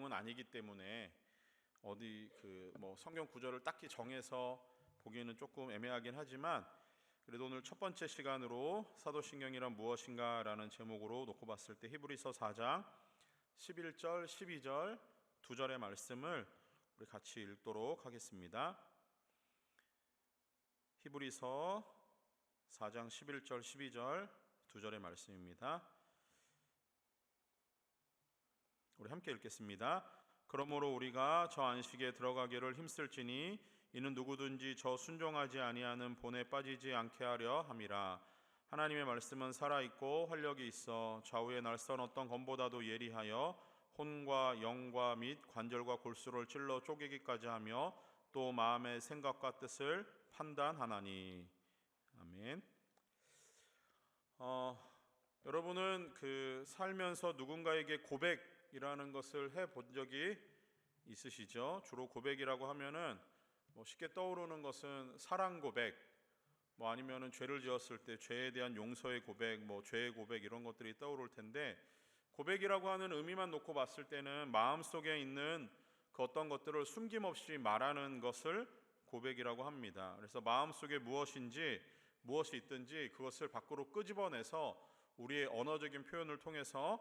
내용은 아니기 때문에 어디 성경 구절을 딱히 정해서 보기에는 조금 애매하긴 하지만, 그래도 오늘 첫 번째 시간으로 사도신경이란 무엇인가 라는 제목으로 놓고 봤을 때 히브리서 4장 11절 12절 두 절의 말씀을 우리 같이 읽도록 하겠습니다. 히브리서 4장 11절 12절 두 절의 말씀입니다. 우리 함께 읽겠습니다. 그러므로 우리가 저 안식에 들어가기를 힘쓸지니 이는 누구든지 저 순종하지 아니하는 본에 빠지지 않게 하려 함이라. 하나님의 말씀은 살아있고 활력이 있어 좌우에 날선 어떤 검보다도 예리하여 혼과 영과 및 관절과 골수를 찔러 쪼개기까지 하며 또 마음의 생각과 뜻을 판단하나니. 아멘. 여러분은 살면서 누군가에게 고백이라는 것을 해본 적이 있으시죠? 주로 고백이라고 하면은 쉽게 떠오르는 것은 사랑 고백, 아니면은 죄를 지었을 때 죄에 대한 용서의 고백, 죄의 고백 이런 것들이 떠오를 텐데, 고백이라고 하는 의미만 놓고 봤을 때는 마음속에 있는 그 어떤 것들을 숨김없이 말하는 것을 고백이라고 합니다. 그래서 마음속에 무엇이 있든지 그것을 밖으로 끄집어내서 우리의 언어적인 표현을 통해서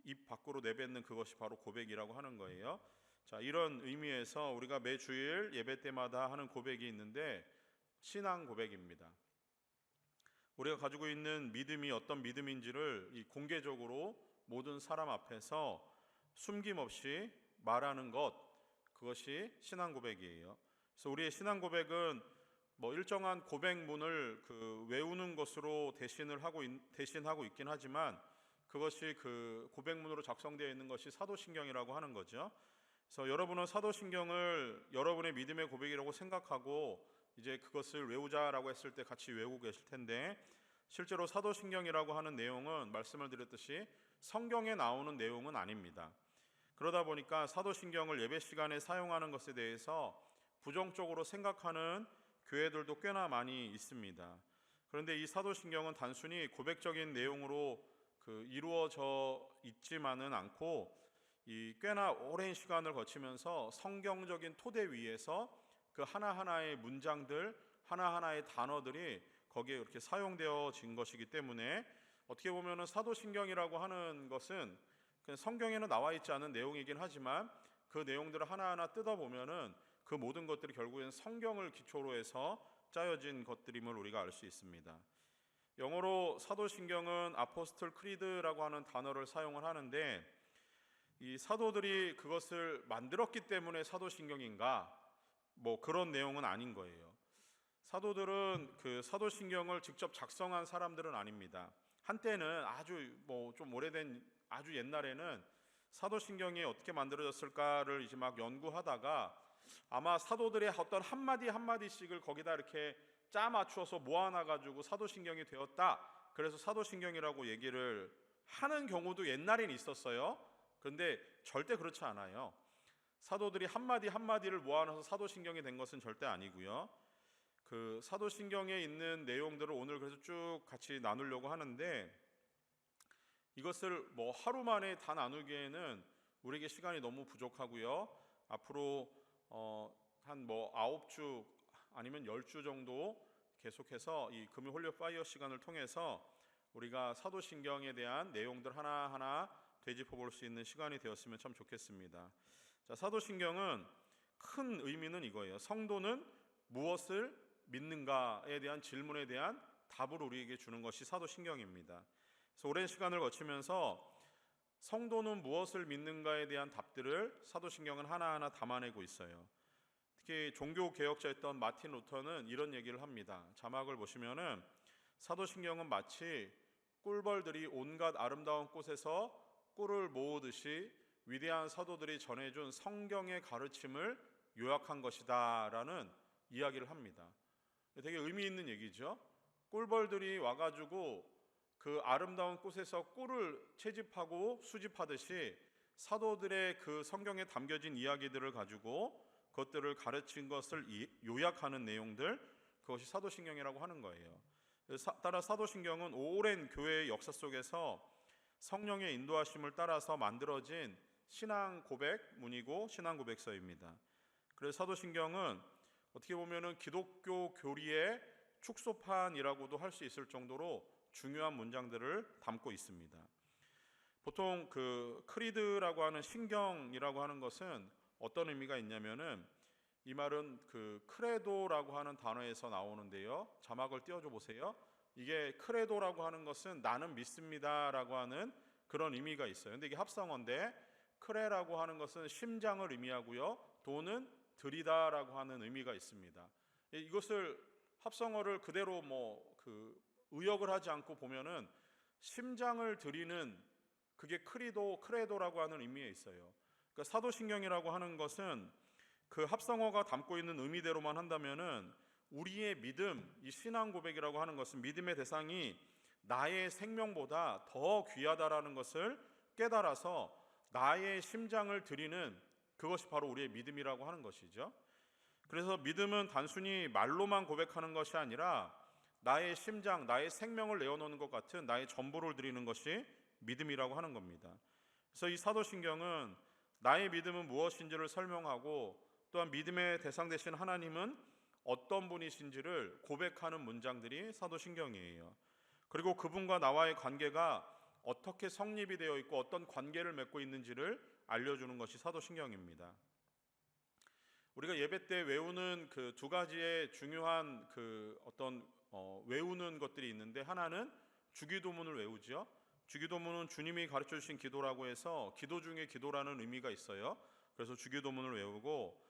입 밖으로 내뱉는 그것이 바로 고백이라고 하는 거예요. 자, 이런 의미에서 우리가 매 주일 예배 때마다 하는 고백이 있는데 신앙 고백입니다. 우리가 가지고 있는 믿음이 어떤 믿음인지를 공개적으로 모든 사람 앞에서 숨김없이 말하는 것, 그것이 신앙 고백이에요. 그래서 우리의 신앙 고백은 일정한 고백문을 외우는 것으로 대신하고 있긴 하지만, 그것이 고백문으로 작성되어 있는 것이 사도신경이라고 하는 거죠. 그래서 여러분은 사도신경을 여러분의 믿음의 고백이라고 생각하고 이제 그것을 외우자라고 했을 때 같이 외우고 계실 텐데, 실제로 사도신경이라고 하는 내용은 말씀을 드렸듯이 성경에 나오는 내용은 아닙니다. 그러다 보니까 사도신경을 예배 시간에 사용하는 것에 대해서 부정적으로 생각하는 교회들도 꽤나 많이 있습니다. 그런데 이 사도신경은 단순히 고백적인 내용으로 이루어져 있지만은 않고, 이 꽤나 오랜 시간을 거치면서 성경적인 토대 위에서 그 하나하나의 문장들, 하나하나의 단어들이 거기에 이렇게 사용되어진 것이기 때문에, 어떻게 보면은 사도신경이라고 하는 것은 그냥 성경에는 나와 있지 않은 내용이긴 하지만 그 내용들을 하나하나 뜯어보면은 그 모든 것들이 결국엔 성경을 기초로 해서 짜여진 것들임을 우리가 알 수 있습니다. 영어로 사도신경은 아포스톨 크리드라고 하는 단어를 사용을 하는데, 이 사도들이 그것을 만들었기 때문에 사도신경인가? 그런 내용은 아닌 거예요. 사도들은 사도신경을 직접 작성한 사람들은 아닙니다. 한때는 아주 좀 오래된, 아주 옛날에는 사도신경이 어떻게 만들어졌을까를 이제 막 연구하다가 아마 사도들의 어떤 한마디씩을 거기다 이렇게 짜 맞추어서 모아놔가지고 사도신경이 되었다, 그래서 사도신경이라고 얘기를 하는 경우도 옛날엔 있었어요. 그런데 절대 그렇지 않아요. 사도들이 한마디를 모아놔서 사도신경이 된 것은 절대 아니고요. 사도신경에 있는 내용들을 오늘 그래서 쭉 같이 나누려고 하는데, 이것을 하루 만에 다 나누기에는 우리에게 시간이 너무 부족하고요. 앞으로 한 9주 아니면 10주 정도 계속해서 이 금요 홀리 파이어 시간을 통해서 우리가 사도신경에 대한 내용들 하나하나 되짚어 볼 수 있는 시간이 되었으면 참 좋겠습니다. 자, 사도신경은 큰 의미는 이거예요. 성도는 무엇을 믿는가에 대한 질문에 대한 답을 우리에게 주는 것이 사도신경입니다. 그래서 오랜 시간을 거치면서 성도는 무엇을 믿는가에 대한 답들을 사도신경은 하나하나 담아내고 있어요. 특히 종교개혁자였던 마틴 루터는 이런 얘기를 합니다. 자막을 보시면은 사도신경은 마치 꿀벌들이 온갖 아름다운 꽃에서 꿀을 모으듯이 위대한 사도들이 전해준 성경의 가르침을 요약한 것이다 라는 이야기를 합니다. 되게 의미 있는 얘기죠. 꿀벌들이 와가지고 그 아름다운 꽃에서 꿀을 채집하고 수집하듯이 사도들의 그 성경에 담겨진 이야기들을 가지고 그것들을 가르친 것을 요약하는 내용들, 그것이 사도신경이라고 하는 거예요. 따라 사도신경은 오랜 교회의 역사 속에서 성령의 인도하심을 따라서 만들어진 신앙 고백문이고 신앙 고백서입니다. 그래서 사도신경은 어떻게 보면은 기독교 교리의 축소판이라고도 할 수 있을 정도로 중요한 문장들을 담고 있습니다. 보통 그 크리드라고 하는 신경이라고 하는 것은 어떤 의미가 있냐면은, 이 말은 그 크레도라고 하는 단어에서 나오는데요. 자막을 띄워줘 보세요. 이게 크레도라고 하는 것은 나는 믿습니다라고 하는 그런 의미가 있어요. 근데 이게 합성어인데, 크레라고 하는 것은 심장을 의미하고요, 도는 드리다라고 하는 의미가 있습니다. 이것을 합성어를 그대로 의역을 하지 않고 보면은 심장을 드리는, 그게 크레도라고 하는 의미에 있어요. 그러니까 사도신경이라고 하는 것은 그 합성어가 담고 있는 의미대로만 한다면은 우리의 믿음, 이 신앙 고백이라고 하는 것은 믿음의 대상이 나의 생명보다 더 귀하다라는 것을 깨달아서 나의 심장을 드리는, 그것이 바로 우리의 믿음이라고 하는 것이죠. 그래서 믿음은 단순히 말로만 고백하는 것이 아니라 나의 심장, 나의 생명을 내어놓는 것 같은 나의 전부를 드리는 것이 믿음이라고 하는 겁니다. 그래서 이 사도신경은 나의 믿음은 무엇인지를 설명하고, 또한 믿음의 대상 되신 하나님은 어떤 분이신지를 고백하는 문장들이 사도신경이에요. 그리고 그분과 나와의 관계가 어떻게 성립이 되어 있고 어떤 관계를 맺고 있는지를 알려주는 것이 사도신경입니다. 우리가 예배 때 외우는 그 두 가지의 중요한 외우는 것들이 있는데, 하나는 주기도문을 외우죠. 주기도문은 주님이 가르쳐 주신 기도라고 해서 기도 중에 기도라는 의미가 있어요. 그래서 주기도문을 외우고,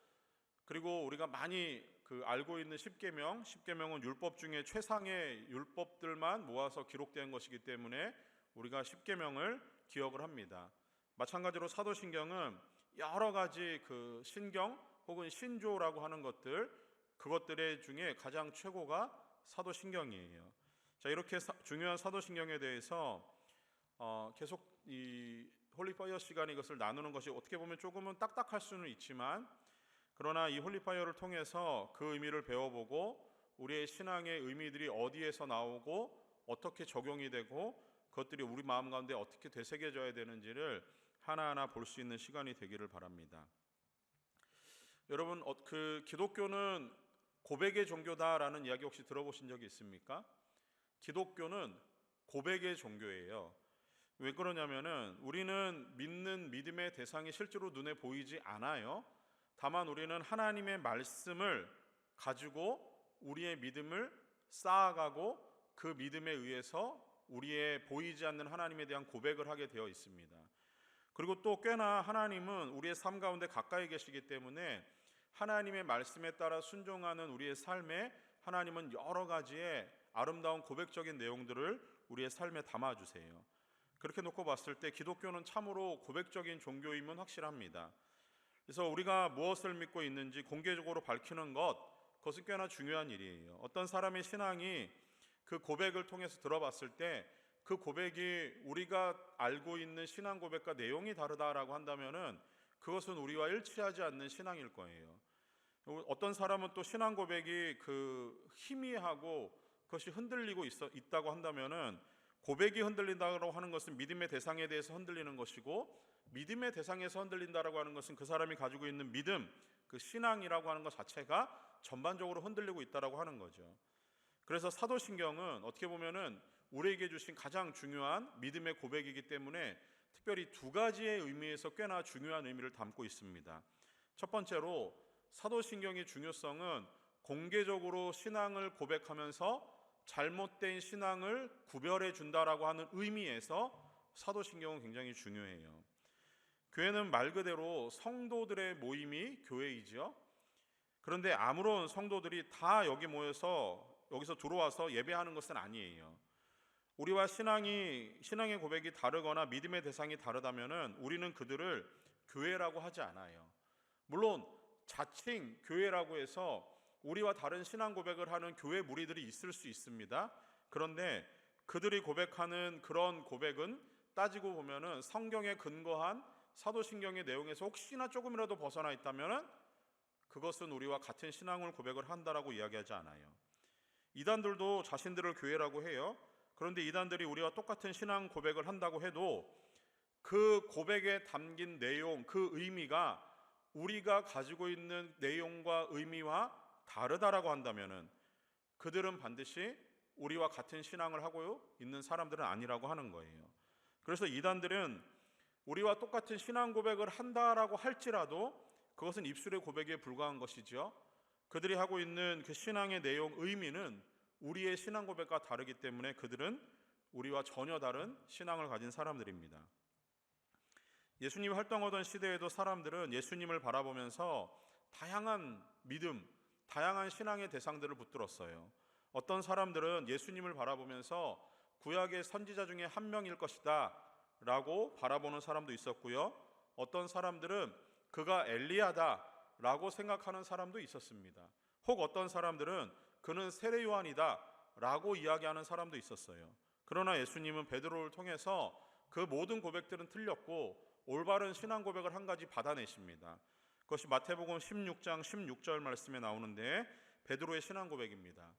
그리고 우리가 많이 알고 있는 십계명은 율법 중에 최상의 율법들만 모아서 기록된 것이기 때문에 우리가 십계명을 기억을 합니다. 마찬가지로 사도신경은 여러 가지 그 신경 혹은 신조라고 하는 그것들의 중에 가장 최고가 사도신경이에요. 자, 이렇게 중요한 사도신경에 대해서 계속 이 홀리파이어 시간에 이것을 나누는 것이 어떻게 보면 조금은 딱딱할 수는 있지만, 그러나 이 홀리파이어를 통해서 그 의미를 배워보고 우리의 신앙의 의미들이 어디에서 나오고 어떻게 적용이 되고 그것들이 우리 마음 가운데 어떻게 되새겨져야 되는지를 하나하나 볼 수 있는 시간이 되기를 바랍니다. 여러분, 그 기독교는 고백의 종교다라는 이야기 혹시 들어보신 적이 있습니까? 기독교는 고백의 종교예요. 왜 그러냐면은 우리는 믿는 믿음의 대상이 실제로 눈에 보이지 않아요. 다만 우리는 하나님의 말씀을 가지고 우리의 믿음을 쌓아가고 그 믿음에 의해서 우리의 보이지 않는 하나님에 대한 고백을 하게 되어 있습니다. 그리고 또 꽤나 하나님은 우리의 삶 가운데 가까이 계시기 때문에 하나님의 말씀에 따라 순종하는 우리의 삶에 하나님은 여러 가지의 아름다운 고백적인 내용들을 우리의 삶에 담아주세요. 그렇게 놓고 봤을 때 기독교는 참으로 고백적인 종교임은 확실합니다. 그래서 우리가 무엇을 믿고 있는지 공개적으로 밝히는 그것은 꽤나 중요한 일이에요. 어떤 사람의 신앙이 그 고백을 통해서 들어봤을 때 그 고백이 우리가 알고 있는 신앙 고백과 내용이 다르다라고 한다면은 그것은 우리와 일치하지 않는 신앙일 거예요. 어떤 사람은 또 신앙 고백이 희미하고 그것이 흔들리고 있다고 한다면은, 고백이 흔들린다고 하는 것은 믿음의 대상에 대해서 흔들리는 것이고, 믿음의 대상에서 흔들린다라고 하는 것은 그 사람이 가지고 있는 믿음, 그 신앙이라고 하는 것 자체가 전반적으로 흔들리고 있다라고 하는 거죠. 그래서 사도신경은 어떻게 보면은 우리에게 주신 가장 중요한 믿음의 고백이기 때문에 특별히 두 가지의 의미에서 꽤나 중요한 의미를 담고 있습니다. 첫 번째로 사도신경의 중요성은 공개적으로 신앙을 고백하면서 잘못된 신앙을 구별해 준다라고 하는 의미에서 사도신경은 굉장히 중요해요. 교회는 말 그대로 성도들의 모임이 교회이죠. 그런데 아무런 성도들이 다 여기서 들어와서 예배하는 것은 아니에요. 우리와 신앙의 고백이 다르거나 믿음의 대상이 다르다면은 우리는 그들을 교회라고 하지 않아요. 물론 자칭 교회라고 해서 우리와 다른 신앙 고백을 하는 교회 무리들이 있을 수 있습니다. 그런데 그들이 고백하는 그런 고백은 따지고 보면은 성경에 근거한 사도신경의 내용에서 혹시나 조금이라도 벗어나 있다면은 그것은 우리와 같은 신앙을 고백을 한다라고 이야기하지 않아요. 이단들도 자신들을 교회라고 해요. 그런데 이단들이 우리와 똑같은 신앙 고백을 한다고 해도 그 고백에 담긴 내용, 그 의미가 우리가 가지고 있는 내용과 의미와 다르다라고 한다면은 그들은 반드시 우리와 같은 신앙을 하고 있는 사람들은 아니라고 하는 거예요. 그래서 이단들은 우리와 똑같은 신앙 고백을 한다라고 할지라도 그것은 입술의 고백에 불과한 것이죠. 그들이 하고 있는 그 신앙의 내용, 의미는 우리의 신앙 고백과 다르기 때문에 그들은 우리와 전혀 다른 신앙을 가진 사람들입니다. 예수님이 활동하던 시대에도 사람들은 예수님을 바라보면서 다양한 믿음, 다양한 신앙의 대상들을 붙들었어요. 어떤 사람들은 예수님을 바라보면서 구약의 선지자 중에 한 명일 것이다 라고 바라보는 사람도 있었고요. 어떤 사람들은 그가 엘리야다 라고 생각하는 사람도 있었습니다. 혹 어떤 사람들은 그는 세례 요한이다 라고 이야기하는 사람도 있었어요. 그러나 예수님은 베드로를 통해서 그 모든 고백들은 틀렸고 올바른 신앙 고백을 한 가지 받아내십니다. 그것이 마태복음 16장 16절 말씀에 나오는데 베드로의 신앙 고백입니다.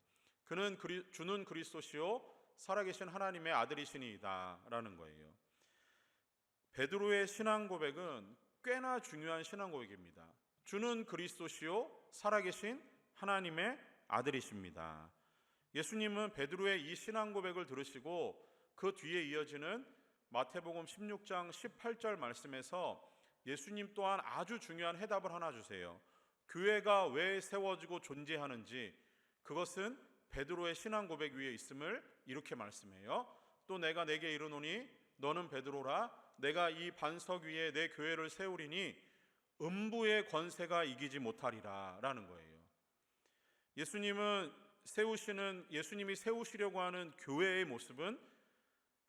그는 주는 그리스도시요 살아계신 하나님의 아들이시니이다 라는 거예요. 베드로의 신앙 고백은 꽤나 중요한 신앙 고백입니다. 주는 그리스도시요 살아계신 하나님의 아들이십니다. 예수님은 베드로의 이 신앙 고백을 들으시고 그 뒤에 이어지는 마태복음 16장 18절 말씀에서 예수님 또한 아주 중요한 해답을 하나 주세요. 교회가 왜 세워지고 존재하는지 그것은 베드로의 신앙 고백 위에 있음을 이렇게 말씀해요. 또 내가 내게 이르노니 너는 베드로라 내가 이 반석 위에 내 교회를 세우리니 음부의 권세가 이기지 못하리라 라는 거예요. 예수님이 세우시려고 하는 교회의 모습은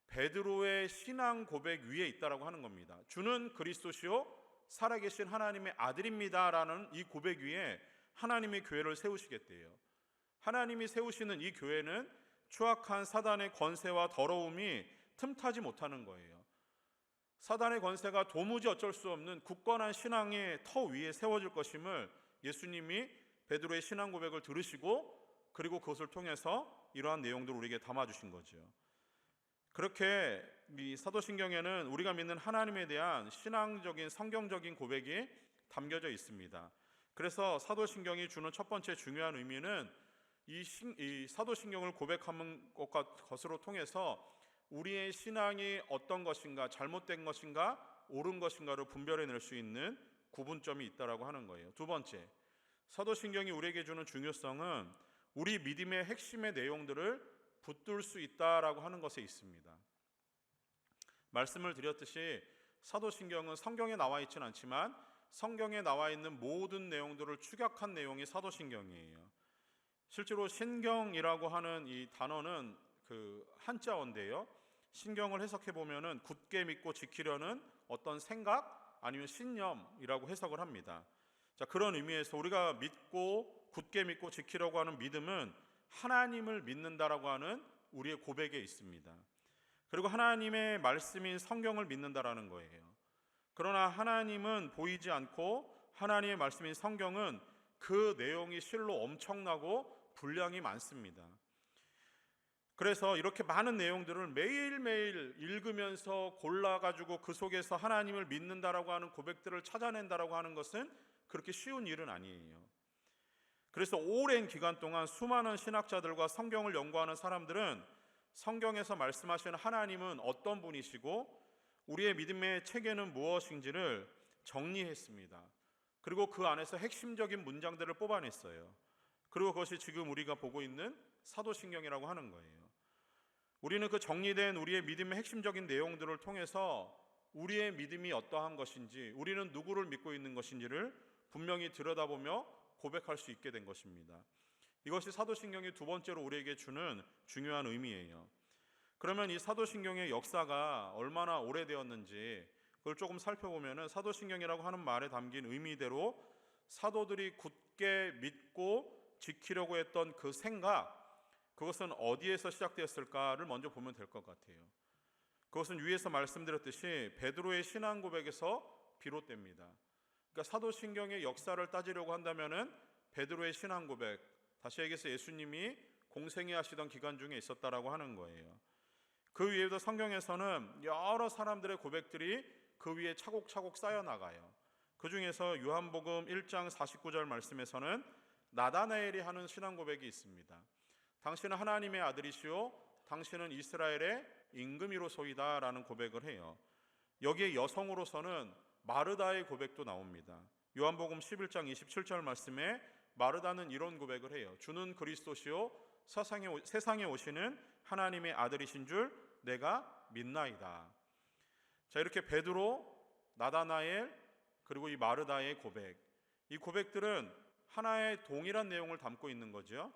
베드로의 신앙 고백 위에 있다라고 하는 겁니다. 주는 그리스도시요 살아계신 하나님의 아들입니다 라는 이 고백 위에 하나님의 교회를 세우시겠대요. 하나님이 세우시는 이 교회는 추악한 사단의 권세와 더러움이 틈타지 못하는 거예요. 사단의 권세가 도무지 어쩔 수 없는 굳건한 신앙의 터 위에 세워질 것임을 예수님이 베드로의 신앙 고백을 들으시고 그리고 그것을 통해서 이러한 내용들을 우리에게 담아주신 거죠. 그렇게 이 사도신경에는 우리가 믿는 하나님에 대한 신앙적인 성경적인 고백이 담겨져 있습니다. 그래서 사도신경이 주는 첫 번째 중요한 의미는 이 사도신경을 고백하는 것으로 통해서 우리의 신앙이 어떤 것인가, 잘못된 것인가, 옳은 것인가를 분별해낼 수 있는 구분점이 있다라고 하는 거예요. 두 번째, 사도신경이 우리에게 주는 중요성은 우리 믿음의 핵심의 내용들을 붙들 수 있다라고 하는 것에 있습니다. 말씀을 드렸듯이 사도신경은 성경에 나와 있지는 않지만 성경에 나와 있는 모든 내용들을 축약한 내용이 사도신경이에요. 실제로 신경이라고 하는 이 단어는 그 한자어인데요. 신경을 해석해 보면은 굳게 믿고 지키려는 어떤 생각 아니면 신념이라고 해석을 합니다. 자, 그런 의미에서 우리가 믿고 굳게 믿고 지키려고 하는 믿음은 하나님을 믿는다라고 하는 우리의 고백에 있습니다. 그리고 하나님의 말씀인 성경을 믿는다라는 거예요. 그러나 하나님은 보이지 않고 하나님의 말씀인 성경은 그 내용이 실로 엄청나고 분량이 많습니다. 그래서 이렇게 많은 내용들을 매일매일 읽으면서 골라가지고 그 속에서 하나님을 믿는다라고 하는 고백들을 찾아낸다라고 하는 것은 그렇게 쉬운 일은 아니에요. 그래서 오랜 기간 동안 수많은 신학자들과 성경을 연구하는 사람들은 성경에서 말씀하시는 하나님은 어떤 분이시고 우리의 믿음의 체계는 무엇인지를 정리했습니다. 그리고 그 안에서 핵심적인 문장들을 뽑아냈어요. 그리고 그것이 지금 우리가 보고 있는 사도신경이라고 하는 거예요. 우리는 그 정리된 우리의 믿음의 핵심적인 내용들을 통해서 우리의 믿음이 어떠한 것인지, 우리는 누구를 믿고 있는 것인지를 분명히 들여다보며 고백할 수 있게 된 것입니다. 이것이 사도신경이 두 번째로 우리에게 주는 중요한 의미예요. 그러면 이 사도신경의 역사가 얼마나 오래되었는지 그걸 조금 살펴보면 사도신경이라고 하는 말에 담긴 의미대로 사도들이 굳게 믿고 지키려고 했던 그 생각, 그것은 어디에서 시작되었을까를 먼저 보면 될 것 같아요. 그것은 위에서 말씀드렸듯이 베드로의 신앙 고백에서 비롯됩니다. 그러니까 사도신경의 역사를 따지려고 한다면은 베드로의 신앙 고백, 다시 얘기해서 예수님이 공생애 하시던 기간 중에 있었다라고 하는 거예요. 그 위에도 성경에서는 여러 사람들의 고백들이 그 위에 차곡차곡 쌓여 나가요. 그 중에서 요한복음 1장 49절 말씀에서는 나다나엘이 하는 신앙 고백이 있습니다. 당신은 하나님의 아들이시오 당신은 이스라엘의 임금이로소이다 라는 고백을 해요. 여기에 여성으로서는 마르다의 고백도 나옵니다. 요한복음 11장 27절 말씀에 마르다는 이런 고백을 해요. 주는 그리스도시요 세상에 오시는 하나님의 아들이신 줄 내가 믿나이다. 자, 이렇게 베드로, 나다나엘, 그리고 이 마르다의 고백, 이 고백들은 하나의 동일한 내용을 담고 있는 거죠.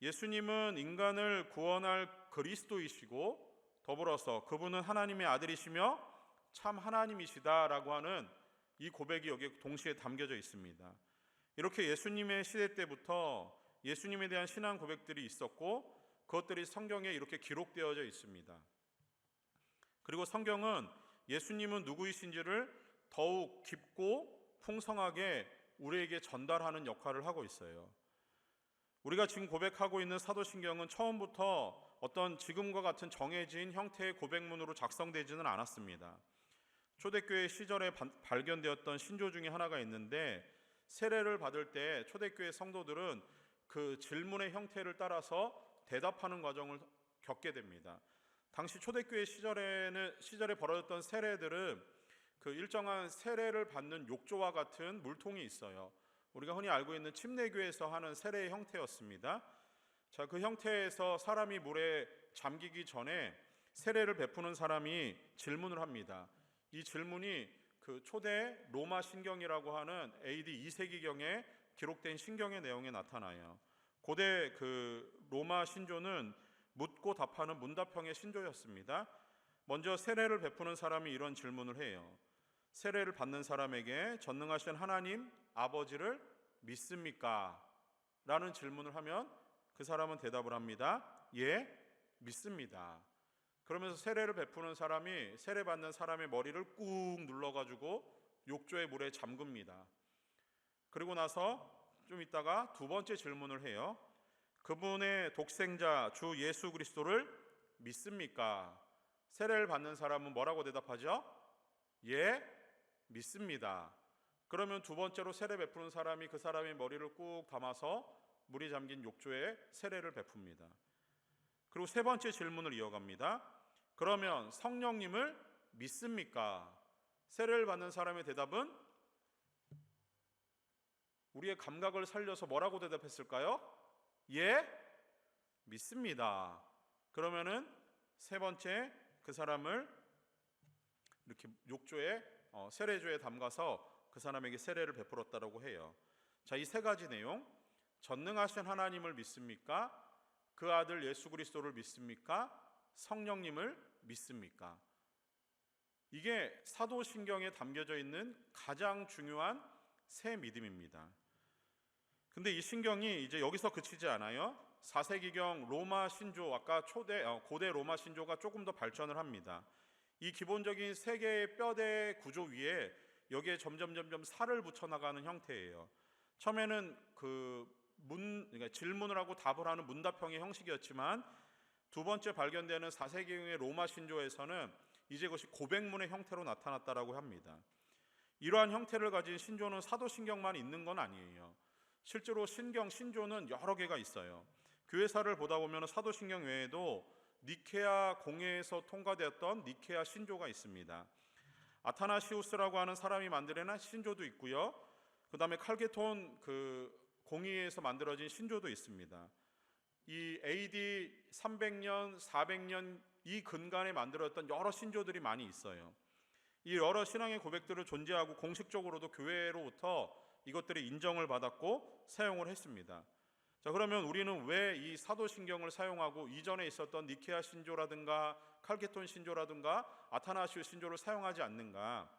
예수님은 인간을 구원할 그리스도이시고 더불어서 그분은 하나님의 아들이시며 참 하나님이시다라고 하는 이 고백이 여기에 동시에 담겨져 있습니다. 이렇게 예수님의 시대 때부터 예수님에 대한 신앙 고백들이 있었고 그것들이 성경에 이렇게 기록되어져 있습니다. 그리고 성경은 예수님은 누구이신지를 더욱 깊고 풍성하게 우리에게 전달하는 역할을 하고 있어요. 우리가 지금 고백하고 있는 사도신경은 처음부터 어떤 지금과 같은 정해진 형태의 고백문으로 작성되지는 않았습니다. 초대교회 시절에 발견되었던 신조 중에 하나가 있는데 세례를 받을 때 초대교회 성도들은 그 질문의 형태를 따라서 대답하는 과정을 겪게 됩니다. 당시 초대교회 시절에 벌어졌던 세례들은 그 일정한 세례를 받는 욕조와 같은 물통이 있어요. 우리가 흔히 알고 있는 침례교에서 하는 세례의 형태였습니다. 자, 그 형태에서 사람이 물에 잠기기 전에 세례를 베푸는 사람이 질문을 합니다. 이 질문이 그 초대 로마 신경이라고 하는 AD 2세기경에 기록된 신경의 내용에 나타나요. 고대 그 로마 신조는 묻고 답하는 문답형의 신조였습니다. 먼저 세례를 베푸는 사람이 이런 질문을 해요. 세례를 받는 사람에게 전능하신 하나님 아버지를 믿습니까? 라는 질문을 하면 그 사람은 대답을 합니다. 예, 믿습니다. 그러면서 세례를 베푸는 사람이 세례 받는 사람의 머리를 꾹 눌러가지고 욕조의 물에 잠깁니다. 그리고 나서 좀 있다가 두 번째 질문을 해요. 그분의 독생자 주 예수 그리스도를 믿습니까? 세례를 받는 사람은 뭐라고 대답하죠? 예, 믿습니다. 그러면 두 번째로 세례 베푸는 사람이 그 사람의 머리를 꾹 감아서 물이 잠긴 욕조에 세례를 베풉니다. 그리고 세 번째 질문을 이어갑니다. 그러면 성령님을 믿습니까? 세례를 받는 사람의 대답은 우리의 감각을 살려서 뭐라고 대답했을까요? 예, 믿습니다. 그러면은 세 번째 그 사람을 이렇게 욕조에 세례조에 담가서 그 사람에게 세례를 베풀었다라고 해요. 자, 이 세 가지 내용, 전능하신 하나님을 믿습니까? 그 아들 예수 그리스도를 믿습니까? 성령님을 믿습니까? 이게 사도신경에 담겨져 있는 가장 중요한 세 믿음입니다. 근데 이 신경이 이제 여기서 그치지 않아요. 4세기경 로마 신조, 아까 고대 로마 신조가 조금 더 발전을 합니다. 이 기본적인 세 개의 뼈대 구조 위에 여기에 점점 살을 붙여 나가는 형태예요. 처음에는 그러니까 질문을 하고 답을 하는 문답형의 형식이었지만 두 번째 발견되는 4세기경의 로마 신조에서는 이제 그것이 고백문의 형태로 나타났다라고 합니다. 이러한 형태를 가진 신조는 사도신경만 있는 건 아니에요. 실제로 신조는 여러 개가 있어요. 교회사를 보다 보면 사도신경 외에도 니케아 공회에서 통과되었던 니케아 신조가 있습니다. 아타나시우스라고 하는 사람이 만들어낸 신조도 있고요. 그 다음에 칼게톤 공의회에서 만들어진 신조도 있습니다. 이 AD 300년, 400년 이 근간에 만들어졌던 여러 신조들이 많이 있어요. 이 여러 신앙의 고백들을 존재하고 공식적으로도 교회로부터 이것들이 인정을 받았고 사용을 했습니다. 자, 그러면 우리는 왜 이 사도신경을 사용하고 이전에 있었던 니케아 신조라든가 칼게톤 신조라든가 아타나시우스 신조를 사용하지 않는가?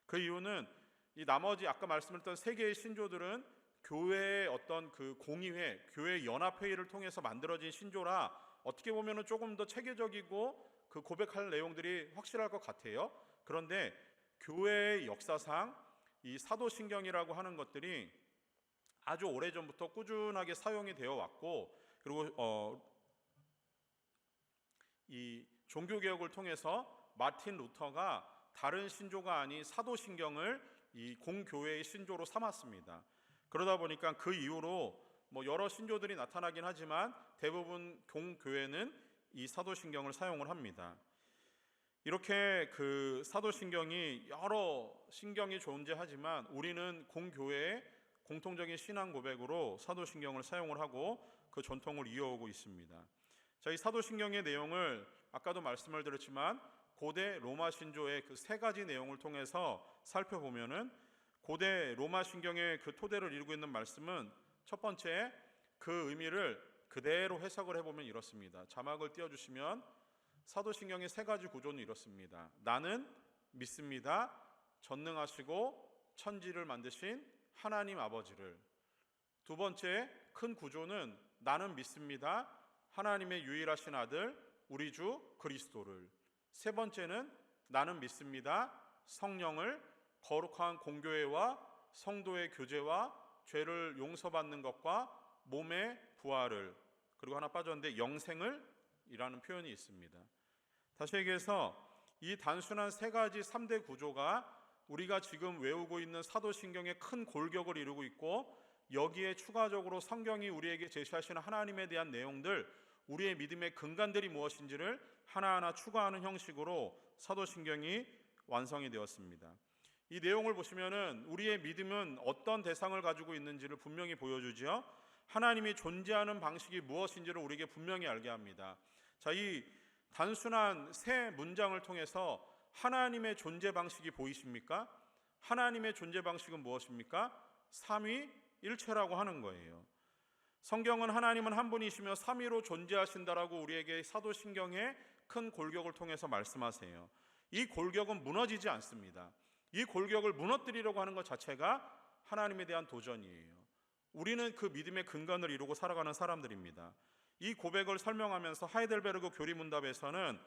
그 이유는 이 나머지 아까 말씀드렸던 세 개의 신조들은 교회의 어떤 그 공의회, 교회 연합회의를 통해서 만들어진 신조라 어떻게 보면은 조금 더 체계적이고 그 고백할 내용들이 확실할 것 같아요. 그런데 교회의 역사상 이 사도신경이라고 하는 것들이 아주 오래전부터 꾸준하게 사용이 되어 왔고, 그리고 이 종교개혁을 통해서 마틴 루터가 다른 신조가 아닌 사도신경을 이 공교회의 신조로 삼았습니다. 그러다 보니까 그 이후로 여러 신조들이 나타나긴 하지만 대부분 공교회는 이 사도신경을 사용을 합니다. 이렇게 그 사도신경이 여러 신경이 존재하지만 우리는 공교회의 공통적인 신앙 고백으로 사도신경을 사용을 하고 그 전통을 이어오고 있습니다. 자, 이 사도신경의 내용을 아까도 말씀을 드렸지만 고대 로마 신조의 그 세 가지 내용을 통해서 살펴보면은 고대 로마 신경의 그 토대를 이루고 있는 말씀은 첫 번째, 그 의미를 그대로 해석을 해보면 이렇습니다. 자막을 띄워주시면 사도신경의 세 가지 구조는 이렇습니다. 나는 믿습니다. 전능하시고 천지를 만드신 하나님 아버지를. 두 번째 큰 구조는 나는 믿습니다. 하나님의 유일하신 아들 우리 주 그리스도를. 세 번째는 나는 믿습니다. 성령을 거룩한 공교회와 성도의 교제와 죄를 용서받는 것과 몸의 부활을, 그리고 하나 빠졌는데 영생을 이라는 표현이 있습니다. 다시 얘기해서 이 단순한 세 가지 3대 구조가 우리가 지금 외우고 있는 사도신경의 큰 골격을 이루고 있고, 여기에 추가적으로 성경이 우리에게 제시하시는 하나님에 대한 내용들, 우리의 믿음의 근간들이 무엇인지를 하나하나 추가하는 형식으로 사도신경이 완성이 되었습니다. 이 내용을 보시면은 우리의 믿음은 어떤 대상을 가지고 있는지를 분명히 보여주죠. 하나님이 존재하는 방식이 무엇인지를 우리에게 분명히 알게 합니다. 자, 이 단순한 세 문장을 통해서 하나님의 존재 방식이 보이십니까? 하나님의 존재 방식은 무엇입니까? 삼위일체라고 하는 거예요. 성경은 하나님은 한 분이시며 삼위로 존재하신다라고 우리에게 사도신경의 큰 골격을 통해서 말씀하세요. 이 골격은 무너지지 않습니다. 이 골격을 무너뜨리려고 하는 것 자체가 하나님에 대한 도전이에요. 우리는 그 믿음의 근간을 이루고 살아가는 사람들입니다. 이 고백을 설명하면서 하이델베르그 교리문답에서는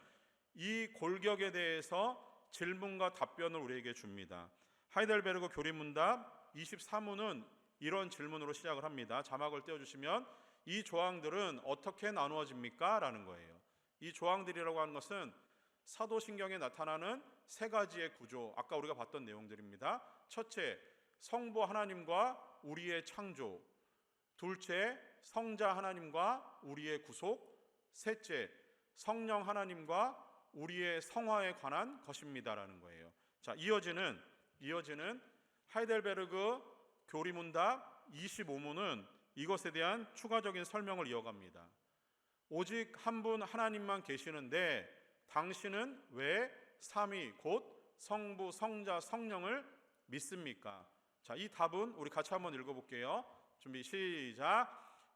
이 골격에 대해서 질문과 답변을 우리에게 줍니다. 하이델베르그 교리문답 24문은 이런 질문으로 시작을 합니다. 자막을 띄워주시면 이 조항들은 어떻게 나누어집니까? 라는 거예요. 이 조항들이라고 하는 것은 사도신경에 나타나는 세 가지의 구조, 아까 우리가 봤던 내용들입니다. 첫째, 성부 하나님과 우리의 창조. 둘째, 성자 하나님과 우리의 구속. 셋째, 성령 하나님과 우리의 성화에 관한 것입니다라는 거예요. 자, 이어지는 하이델베르그 교리문답 25문은 이것에 대한 추가적인 설명을 이어갑니다. 오직 한 분 하나님만 계시는데 당신은 왜 삼위 곧 성부, 성자, 성령을 믿습니까? 자, 이 답은 우리 같이 한번 읽어볼게요. 준비 시작.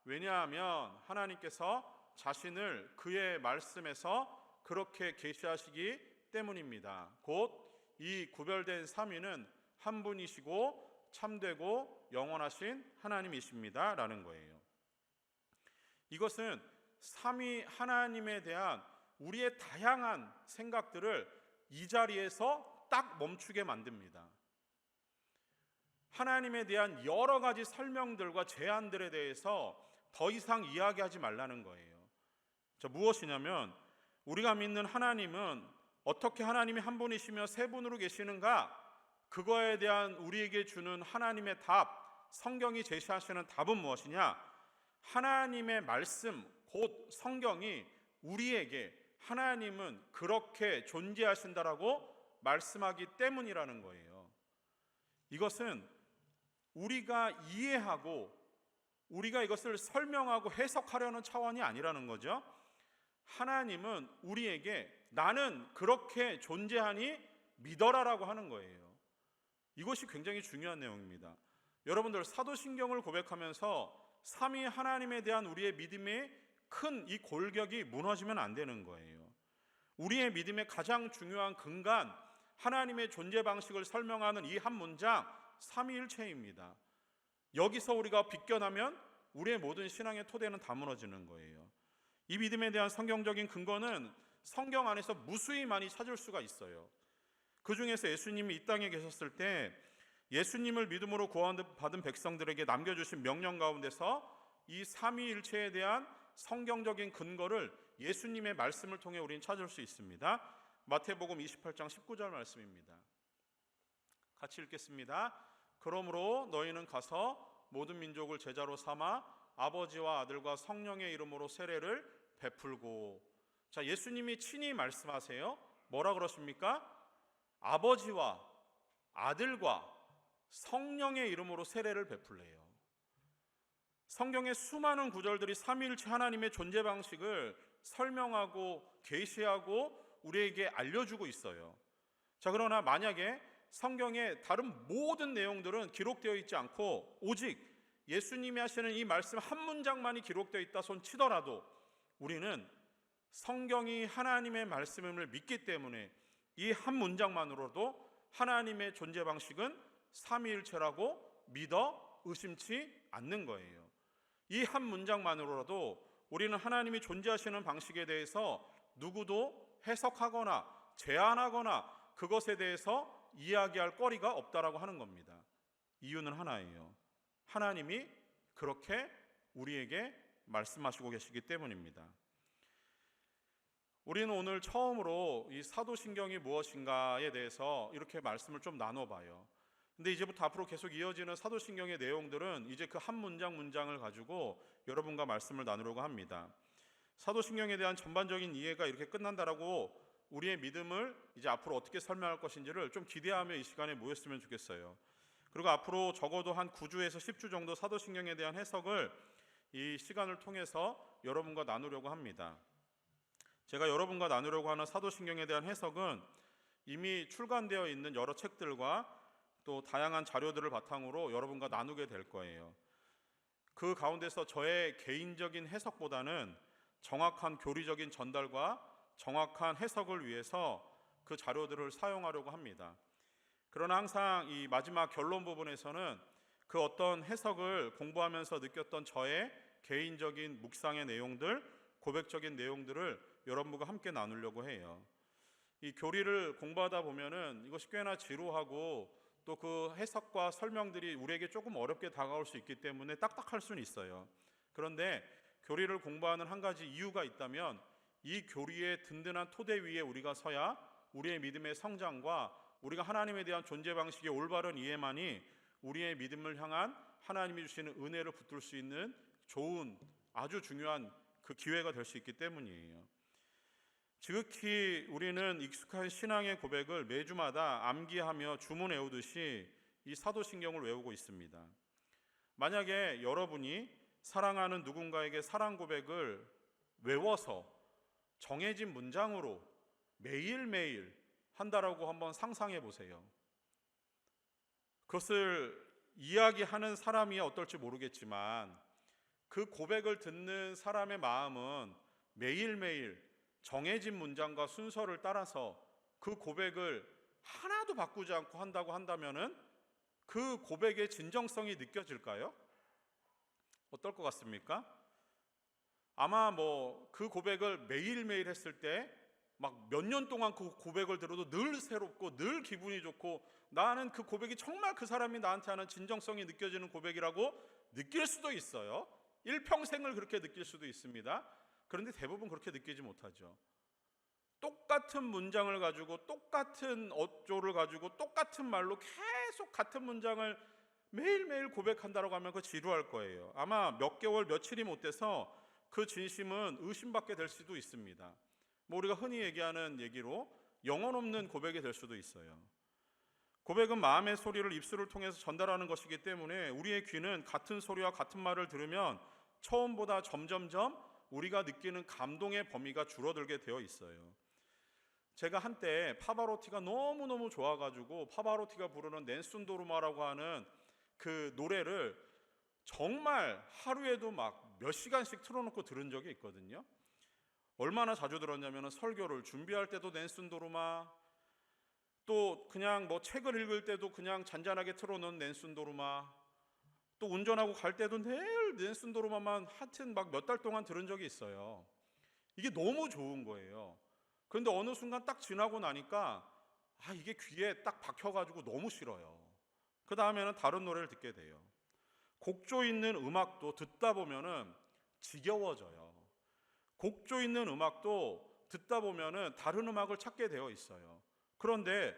왜냐하면 하나님께서 자신을 그의 말씀에서 그렇게 계시하시기 때문입니다. 곧 이 구별된 삼위는 한 분이시고 참되고 영원하신 하나님이십니다 라는 거예요. 이것은 삼위 하나님에 대한 우리의 다양한 생각들을 이 자리에서 딱 멈추게 만듭니다. 하나님에 대한 여러 가지 설명들과 제안들에 대해서 더 이상 이야기하지 말라는 거예요. 자, 무엇이냐면 우리가 믿는 하나님은 어떻게 하나님이 한 분이시며 세 분으로 계시는가? 그거에 대한 우리에게 주는 하나님의 답, 성경이 제시하시는 답은 무엇이냐? 하나님의 말씀, 곧 성경이 우리에게 하나님은 그렇게 존재하신다라고 말씀하기 때문이라는 거예요. 이것은 우리가 이해하고 우리가 이것을 설명하고 해석하려는 차원이 아니라는 거죠. 하나님은 우리에게 나는 그렇게 존재하니 믿어라라고 하는 거예요. 이것이 굉장히 중요한 내용입니다. 여러분들 사도신경을 고백하면서 삼위 하나님에 대한 우리의 믿음의 큰 이 골격이 무너지면 안 되는 거예요. 우리의 믿음의 가장 중요한 근간, 하나님의 존재 방식을 설명하는 이 한 문장, 삼위일체입니다. 여기서 우리가 비껴나면 우리의 모든 신앙의 토대는 다 무너지는 거예요. 이 믿음에 대한 성경적인 근거는 성경 안에서 무수히 많이 찾을 수가 있어요. 그 중에서 예수님이 이 땅에 계셨을 때 예수님을 믿음으로 구원받은 백성들에게 남겨주신 명령 가운데서 이 삼위일체에 대한 성경적인 근거를 예수님의 말씀을 통해 우리는 찾을 수 있습니다. 마태복음 28장 19절 말씀입니다. 같이 읽겠습니다. 그러므로 너희는 가서 모든 민족을 제자로 삼아 아버지와 아들과 성령의 이름으로 세례를 베풀고. 자, 예수님이 친히 말씀하세요. 뭐라 그러십니까? 아버지와 아들과 성령의 이름으로 세례를 베풀래요. 성경의 수많은 구절들이 삼위일체 하나님의 존재 방식을 설명하고 계시하고 우리에게 알려주고 있어요. 자, 그러나 만약에 성경의 다른 모든 내용들은 기록되어 있지 않고 오직 예수님이 하시는 이 말씀 한 문장만이 기록되어 있다 손 치더라도 우리는 성경이 하나님의 말씀임을 믿기 때문에 이 한 문장만으로도 하나님의 존재 방식은 삼위일체라고 믿어 의심치 않는 거예요. 이 한 문장만으로라도 우리는 하나님이 존재하시는 방식에 대해서 누구도 해석하거나 제안하거나 그것에 대해서 이야기할 거리가 없다라고 하는 겁니다. 이유는 하나예요. 하나님이 그렇게 우리에게 말씀하시고 계시기 때문입니다. 우리는 오늘 처음으로 이 사도신경이 무엇인가에 대해서 이렇게 말씀을 좀 나눠봐요. 근데 이제부터 앞으로 계속 이어지는 사도신경의 내용들은 이제 그 한 문장을 가지고 여러분과 말씀을 나누려고 합니다. 사도신경에 대한 전반적인 이해가 이렇게 끝난다라고 우리의 믿음을 이제 앞으로 어떻게 설명할 것인지를 좀 기대하며 이 시간에 모였으면 좋겠어요. 그리고 앞으로 적어도 한 9주에서 10주 정도 사도신경에 대한 해석을 이 시간을 통해서 여러분과 나누려고 합니다. 제가 여러분과 나누려고 하는 사도신경에 대한 해석은 이미 출간되어 있는 여러 책들과 또 다양한 자료들을 바탕으로 여러분과 나누게 될 거예요. 그 가운데서 저의 개인적인 해석보다는 정확한 교리적인 전달과 정확한 해석을 위해서 그 자료들을 사용하려고 합니다. 그러나 항상 이 마지막 결론 부분에서는 그 어떤 해석을 공부하면서 느꼈던 저의 개인적인 묵상의 내용들, 고백적인 내용들을 여러분과 함께 나누려고 해요. 이 교리를 공부하다 보면은 이것이 꽤나 지루하고 또 그 해석과 설명들이 우리에게 조금 어렵게 다가올 수 있기 때문에 딱딱할 수는 있어요. 그런데 교리를 공부하는 한 가지 이유가 있다면 이 교리의 든든한 토대 위에 우리가 서야 우리의 믿음의 성장과 우리가 하나님에 대한 존재 방식의 올바른 이해만이 우리의 믿음을 향한 하나님이 주시는 은혜를 붙들 수 있는 좋은 아주 중요한 그 기회가 될 수 있기 때문이에요. 지극히 우리는 익숙한 신앙의 고백을 매주마다 암기하며 주문 외우듯이 이 사도신경을 외우고 있습니다. 만약에 여러분이 사랑하는 누군가에게 사랑 고백을 외워서 정해진 문장으로 매일매일 한다라고 한번 상상해 보세요. 그것을 이야기하는 사람이 어떨지 모르겠지만 그 고백을 듣는 사람의 마음은 매일매일 정해진 문장과 순서를 따라서 그 고백을 하나도 바꾸지 않고 한다고 한다면은 그 고백의 진정성이 느껴질까요? 어떨 것 같습니까? 아마 그 고백을 매일매일 했을 때 막 몇 년 동안 그 고백을 들어도 늘 새롭고 늘 기분이 좋고 나는 그 고백이 정말 그 사람이 나한테 하는 진정성이 느껴지는 고백이라고 느낄 수도 있어요. 일평생을 그렇게 느낄 수도 있습니다. 그런데 대부분 그렇게 느끼지 못하죠. 똑같은 문장을 가지고 똑같은 어조를 가지고 똑같은 말로 계속 같은 문장을 매일매일 고백한다고 하면 그거 지루할 거예요. 아마 몇 개월 며칠이 못 돼서 그 진심은 의심받게 될 수도 있습니다. 우리가 흔히 얘기하는 얘기로 영혼 없는 고백이 될 수도 있어요. 고백은 마음의 소리를 입술을 통해서 전달하는 것이기 때문에 우리의 귀는 같은 소리와 같은 말을 들으면 처음보다 점점점 우리가 느끼는 감동의 범위가 줄어들게 되어 있어요. 제가 한때 파바로티가 너무너무 좋아가지고 파바로티가 부르는 낸순도르마라고 하는 그 노래를 정말 하루에도 막 몇 시간씩 틀어놓고 들은 적이 있거든요. 얼마나 자주 들었냐면 설교를 준비할 때도 낸순도르마, 또 그냥 책을 읽을 때도 그냥 잔잔하게 틀어놓은 낸순도르마, 또 운전하고 갈 때도 늘 낸순도르마만 하여튼 막 몇 달 동안 들은 적이 있어요. 이게 너무 좋은 거예요. 그런데 어느 순간 딱 지나고 나니까 이게 귀에 딱 박혀가지고 너무 싫어요. 그 다음에는 다른 노래를 듣게 돼요. 곡조 있는 음악도 듣다 보면은 지겨워져요. 곡조 있는 음악도 듣다 보면은 다른 음악을 찾게 되어 있어요. 그런데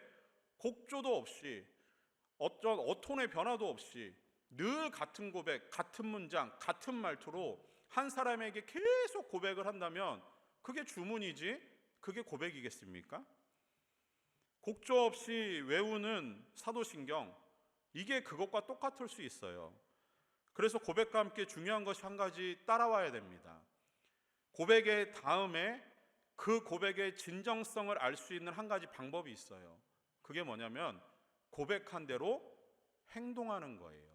곡조도 없이 어떤 어톤의 변화도 없이 늘 같은 고백, 같은 문장, 같은 말투로 한 사람에게 계속 고백을 한다면 그게 주문이지 그게 고백이겠습니까? 곡조 없이 외우는 사도신경, 이게 그것과 똑같을 수 있어요. 그래서 고백과 함께 중요한 것이 한 가지 따라와야 됩니다. 고백의 다음에 그 고백의 진정성을 알 수 있는 한 가지 방법이 있어요. 그게 뭐냐면 고백한 대로 행동하는 거예요.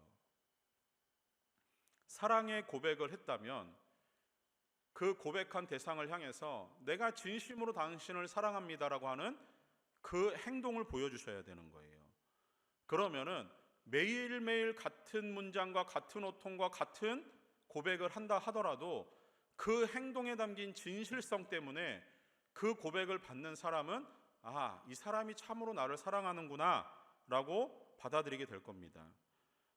사랑의 고백을 했다면 그 고백한 대상을 향해서 내가 진심으로 당신을 사랑합니다라고 하는 그 행동을 보여주셔야 되는 거예요. 그러면은 매일매일 같은 문장과 같은 어통과 같은 고백을 한다 하더라도 그 행동에 담긴 진실성 때문에 그 고백을 받는 사람은 이 사람이 참으로 나를 사랑하는구나 라고 받아들이게 될 겁니다.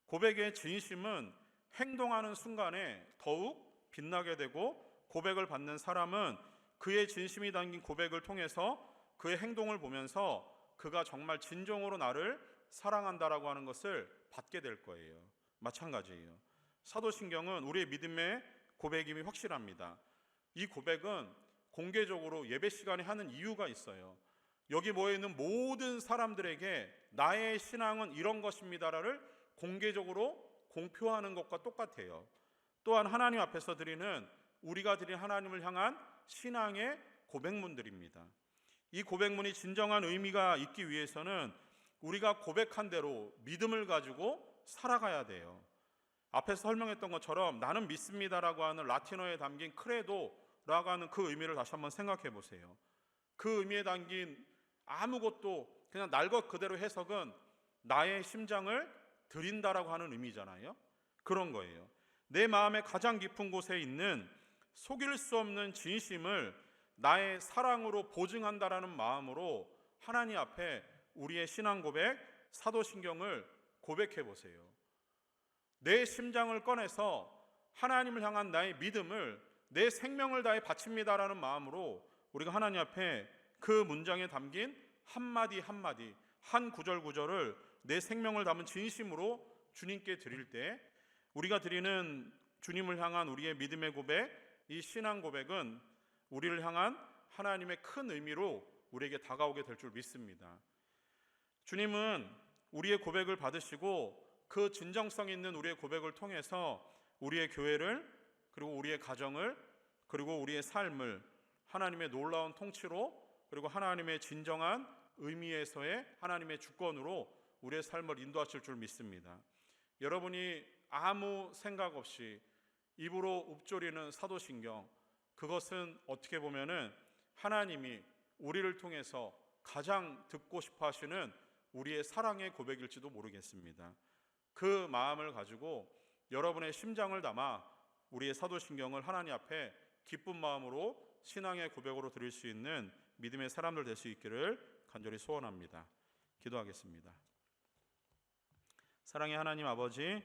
고백의 진심은 행동하는 순간에 더욱 빛나게 되고, 고백을 받는 사람은 그의 진심이 담긴 고백을 통해서 그의 행동을 보면서 그가 정말 진정으로 나를 사랑한다라고 하는 것을 받게 될 거예요. 마찬가지예요. 사도신경은 우리의 믿음의 고백임이 확실합니다. 이 고백은 공개적으로 예배 시간에 하는 이유가 있어요. 여기 모여있는 모든 사람들에게 나의 신앙은 이런 것입니다를 공개적으로 공표하는 것과 똑같아요. 또한 하나님 앞에서 드리는, 우리가 드린 하나님을 향한 신앙의 고백문들입니다. 이 고백문이 진정한 의미가 있기 위해서는 우리가 고백한 대로 믿음을 가지고 살아가야 돼요. 앞에서 설명했던 것처럼 나는 믿습니다라고 하는 라틴어에 담긴 크레도라고 하는 그 의미를 다시 한번 생각해 보세요. 그 의미에 담긴 아무것도 그냥 날 것 그대로 해석은 나의 심장을 드린다라고 하는 의미잖아요. 그런 거예요. 내 마음의 가장 깊은 곳에 있는 속일 수 없는 진심을 나의 사랑으로 보증한다라는 마음으로 하나님 앞에 우리의 신앙 고백, 사도신경을 고백해 보세요. 내 심장을 꺼내서 하나님을 향한 나의 믿음을, 내 생명을 다해 바칩니다라는 마음으로 우리가 하나님 앞에 그 문장에 담긴 한마디 한마디, 한 구절 구절을 내 생명을 담은 진심으로 주님께 드릴 때 우리가 드리는 주님을 향한 우리의 믿음의 고백, 이 신앙 고백은 우리를 향한 하나님의 큰 의미로 우리에게 다가오게 될 줄 믿습니다. 주님은 우리의 고백을 받으시고 그 진정성 있는 우리의 고백을 통해서 우리의 교회를, 그리고 우리의 가정을, 그리고 우리의 삶을 하나님의 놀라운 통치로, 그리고 하나님의 진정한 의미에서의 하나님의 주권으로 우리의 삶을 인도하실 줄 믿습니다. 여러분이 아무 생각 없이 입으로 읊조리는 사도신경, 그것은 어떻게 보면은 하나님이 우리를 통해서 가장 듣고 싶어 하시는 우리의 사랑의 고백일지도 모르겠습니다. 그 마음을 가지고 여러분의 심장을 담아 우리의 사도신경을 하나님 앞에 기쁜 마음으로 신앙의 고백으로 드릴 수 있는 믿음의 사람들 될 수 있기를 간절히 소원합니다. 기도하겠습니다. 사랑의 하나님 아버지,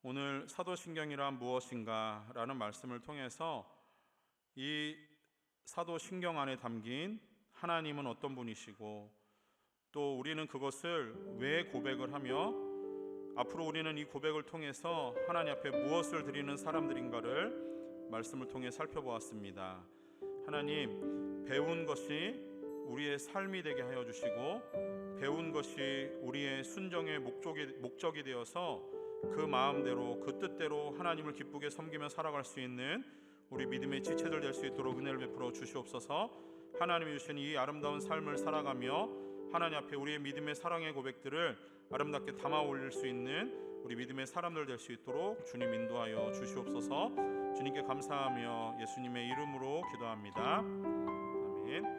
오늘 사도신경이란 무엇인가 라는 말씀을 통해서 이 사도신경 안에 담긴 하나님은 어떤 분이시고, 또 우리는 그것을 왜 고백을 하며 앞으로 우리는 이 고백을 통해서 하나님 앞에 무엇을 드리는 사람들인가를 말씀을 통해 살펴보았습니다. 하나님, 배운 것이 우리의 삶이 되게 하여 주시고, 배운 것이 우리의 순종의 목적이 되어서 그 마음대로, 그 뜻대로 하나님을 기쁘게 섬기며 살아갈 수 있는 우리 믿음의 지체들 될 수 있도록 은혜를 베풀어 주시옵소서. 하나님이 주신 이 아름다운 삶을 살아가며 하나님 앞에 우리의 믿음의 사랑의 고백들을 아름답게 담아 올릴 수 있는 우리 믿음의 사람들 될 수 있도록 주님 인도하여 주시옵소서. 주님께 감사하며 예수님의 이름으로 기도합니다. 아멘.